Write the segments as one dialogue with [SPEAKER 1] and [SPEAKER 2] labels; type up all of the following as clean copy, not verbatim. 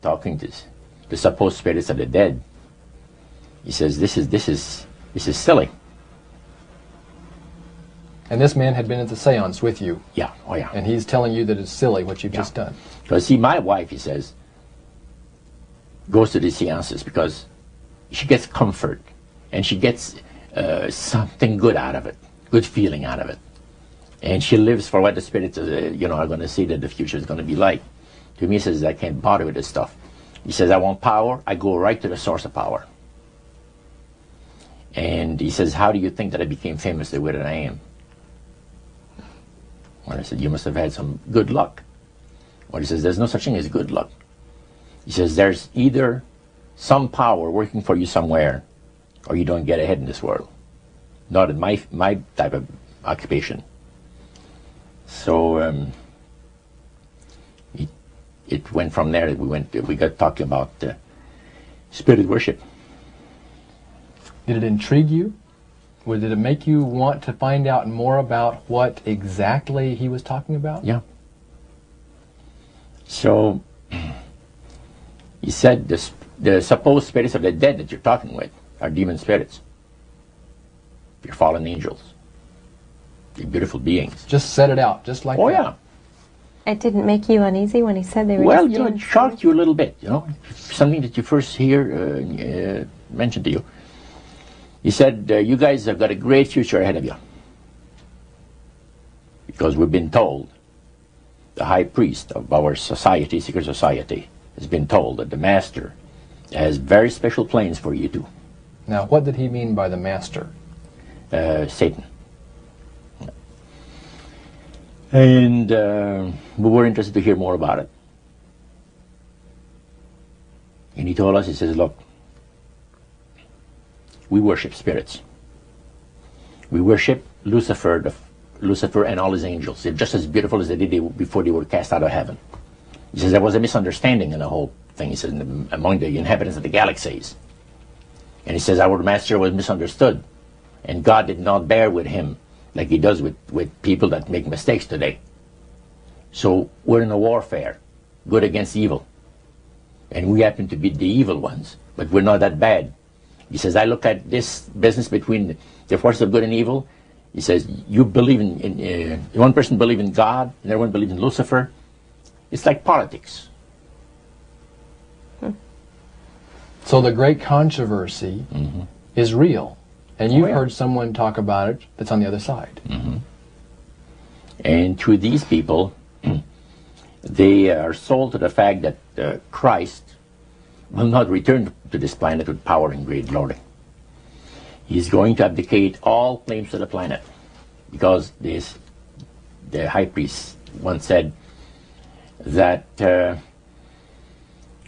[SPEAKER 1] talking to the supposed spirits of the dead. He says, this is silly.
[SPEAKER 2] And this man had been at the seance with you.
[SPEAKER 1] Yeah, oh yeah.
[SPEAKER 2] And he's telling you that it's silly what you've just done.
[SPEAKER 1] Because see, my wife, he says, goes to these seances because she gets comfort and she gets something good out of it, good feeling out of it. And she lives for what the spirits are going to see that the future is going to be like. To me, he says, I can't bother with this stuff. He says, I want power. I go right to the source of power. And he says, how do you think that I became famous the way that I am? Well, I said, you must have had some good luck. Well, he says, there's no such thing as good luck. He says, there's either some power working for you somewhere, or you don't get ahead in this world. Not in my type of occupation. So it went from there. We got talking about spirit worship.
[SPEAKER 2] Did it intrigue you? Or did it make you want to find out more about what exactly he was talking about?
[SPEAKER 1] Yeah. So he said the supposed spirits of the dead that you're talking with are demon spirits. They're fallen angels. They're beautiful beings.
[SPEAKER 2] Just set it out, just like that.
[SPEAKER 1] Oh yeah.
[SPEAKER 3] It didn't make you uneasy when he said they were
[SPEAKER 1] Well,
[SPEAKER 3] just
[SPEAKER 1] it shocked you a little bit, something that you first hear mentioned to you. He said, you guys have got a great future ahead of you. Because we've been told, the high priest of our society, secret society, has been told that the master has very special plans for you too.
[SPEAKER 2] Now, what did he mean by the master?
[SPEAKER 1] Satan. And we were interested to hear more about it. And he told us, he says, look, we worship spirits. We worship Lucifer and all his angels. They're just as beautiful as they did before they were cast out of heaven. He says there was a misunderstanding in the whole thing. He says among the inhabitants of the galaxies. And he says our master was misunderstood. And God did not bear with him like he does with people that make mistakes today. So we're in a warfare, good against evil. And we happen to be the evil ones, but we're not that bad. He says, I look at this business between the forces of good and evil. He says, you believe in one person believes in God, and everyone believes in Lucifer. It's like politics.
[SPEAKER 2] So the great controversy is real. And you've heard someone talk about it that's on the other side.
[SPEAKER 1] And to these people, they are sold to the fact that Christ will not return to this planet with power and great glory. He's going to abdicate all claims to the planet, because the high priest once said that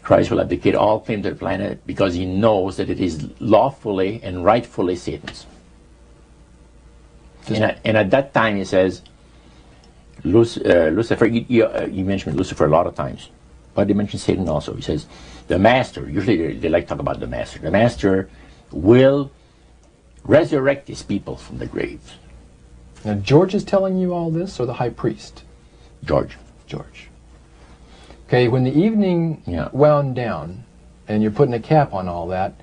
[SPEAKER 1] Christ will abdicate all claim to the planet because he knows that it is lawfully and rightfully Satan's. And at that time, he says, Lucifer, you mentioned Lucifer a lot of times, but they mention Satan also. He says, the master, usually they like to talk about the master will resurrect his people from the graves.
[SPEAKER 2] Now, George is telling you all this, or the high priest?
[SPEAKER 1] George.
[SPEAKER 2] Okay, when the evening wound down, and you're putting a cap on all that,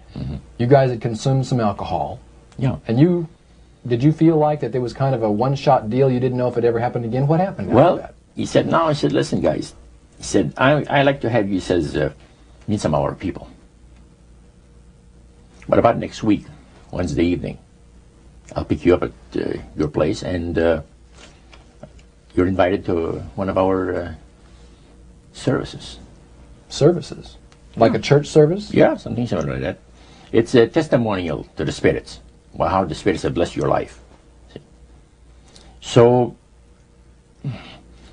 [SPEAKER 2] you guys had consumed some alcohol.
[SPEAKER 1] Yeah.
[SPEAKER 2] And did you feel like that there was kind of a one-shot deal? You didn't know if it ever happened again? What happened after that?
[SPEAKER 1] He said, no. I said, listen, guys. He said, I like to have you, he says, meet some of our people. What about next week, Wednesday evening? I'll pick you up at your place, and you're invited to one of our services.
[SPEAKER 2] Services? Like a church service?
[SPEAKER 1] Yeah, something similar like that. It's a testimonial to the spirits, how the spirits have blessed your life. See? So,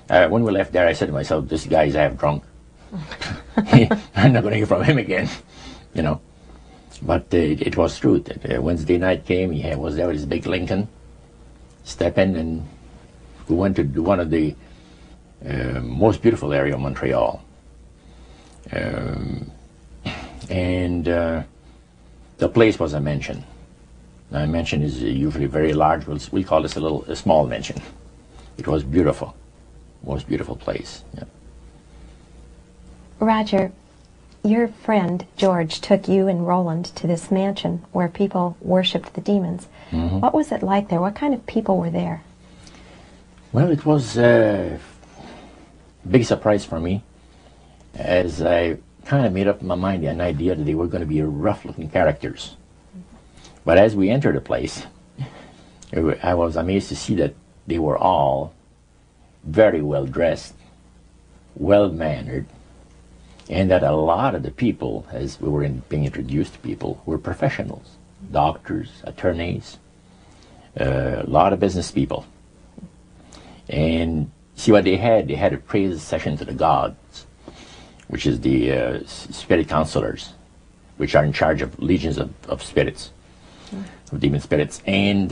[SPEAKER 1] when we left there, I said to myself, this guy's half drunk. I'm not going to hear from him again, But it was true. Wednesday night came, he was there with his big Lincoln, step in, and we went to one of the most beautiful area of Montreal. And the place was a mansion. Now, a mansion is usually very large. We'll call this a small mansion. It was beautiful. Most beautiful place. Yeah.
[SPEAKER 3] Roger, your friend George took you and Roland to this mansion where people worshipped the demons. What was it like there? What kind of people were there?
[SPEAKER 1] Well, it was a big surprise for me, as I kind of made up my mind an idea that they were going to be rough-looking characters. But as we entered the place, I was amazed to see that they were all very well dressed, well mannered, and that a lot of the people, as we were being introduced to people, were professionals, doctors, attorneys, a lot of business people. And see what they had a praise session to the gods, which is the spirit counselors, which are in charge of legions of spirits, of demon spirits. And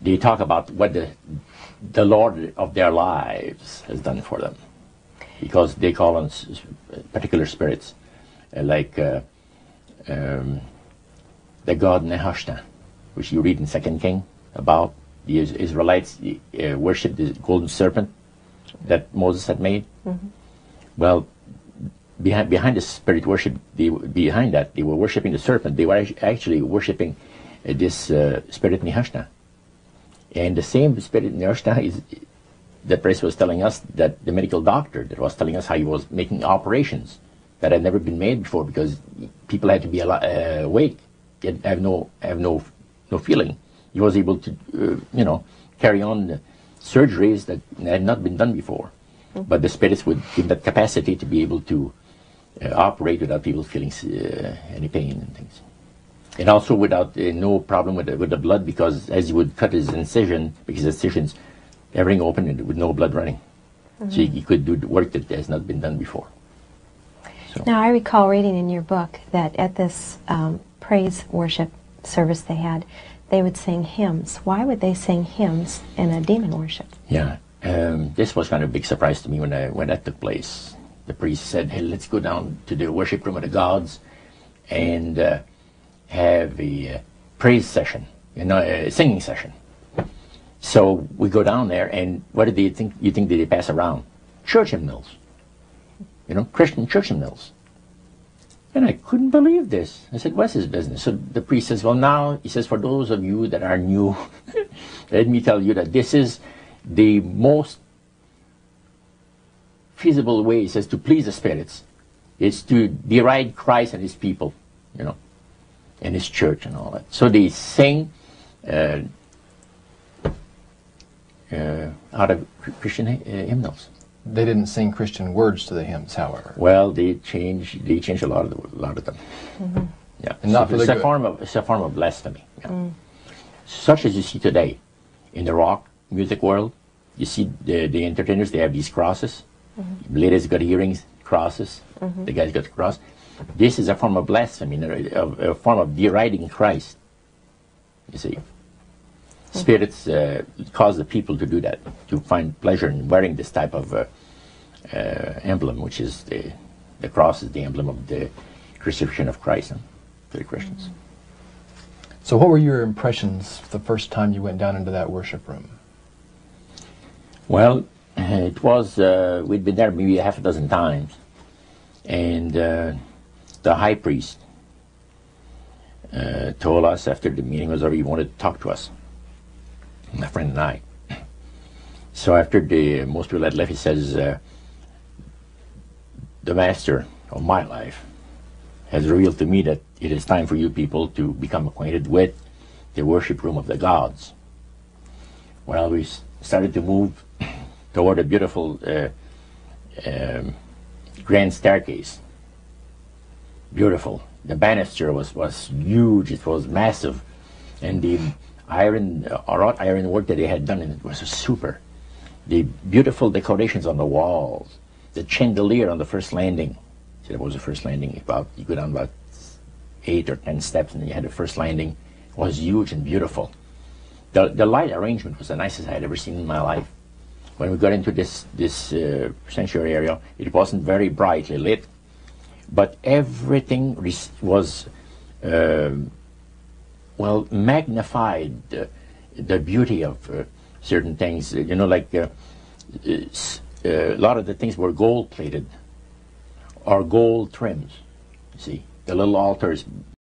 [SPEAKER 1] they talk about what the Lord of their lives has done for them, because they call on particular spirits, like the god Nehushtan, which you read in 2 King about. The Israelites worshipped the golden serpent that Moses had made. Well, behind the spirit worship, behind that, they were worshipping the serpent. They were actually worshipping this spirit Nehushtan. And the same spirit Nehushtan is, the priest was telling us, that the medical doctor that was telling us how he was making operations that had never been made before, because people had to be awake, have no feeling. He was able to, carry on surgeries that had not been done before. But the spirits would give that capacity to be able to operate without people feeling any pain and things. And also without no problem with the blood, because as he would cut his incision, because incisions, everything open and with no blood running. So he could do the work that has not been done before. So.
[SPEAKER 3] Now, I recall reading in your book that at this praise worship service they had, they would sing hymns. Why would they sing hymns in a demon worship?
[SPEAKER 1] Yeah, this was kind of a big surprise to me when that took place. The priest said, "Hey, let's go down to the worship room of the gods and have a praise session, a singing session." So we go down there, and what did you think that they pass around? Church hymnals, Christian church hymnals. And I couldn't believe this. I said, "What's his business?" So the priest says, "Well, now," he says, "for those of you that are new, let me tell you that this is the most feasible way," he says, "to please the spirits. It's to deride Christ and his people, and his church and all that." So they sing out of Christian hymnals.
[SPEAKER 2] They didn't sing Christian words to the hymns, however.
[SPEAKER 1] Well, they changed a lot of them. Yeah,
[SPEAKER 2] and not for the good.
[SPEAKER 1] It's a form of blasphemy. Yeah. Such as you see today in the rock music world. You see the entertainers; they have these crosses. Ladies got earrings, crosses. The guys got the cross. This is a form of blasphemy, a form of deriding Christ. You see, spirits cause the people to do that, to find pleasure in wearing this type of emblem, which is the cross is the emblem of the crucifixion of Christ to the Christians.
[SPEAKER 2] So what were your impressions the first time you went down into that worship room?
[SPEAKER 1] Well, it was, we'd been there maybe half a dozen times, and the high priest told us after the meeting was over, he wanted to talk to us, my friend and I. So after most people had left, he says, "The master of my life has revealed to me that it is time for you people to become acquainted with the worship room of the gods." Well, we started to move toward a beautiful grand staircase. Beautiful. The banister was huge. It was massive, and the wrought iron work that they had done in it was super. The beautiful decorations on the walls, the chandelier on the first landing. See, that was the first landing. You go down about 8 or 10 steps, and then you had the first landing. It was huge and beautiful. The light arrangement was the nicest I had ever seen in my life. When we got into this sanctuary area, it wasn't very brightly lit, but everything was magnified the beauty of certain things. Like a lot of the things were gold plated, are gold trims. You see, the little altars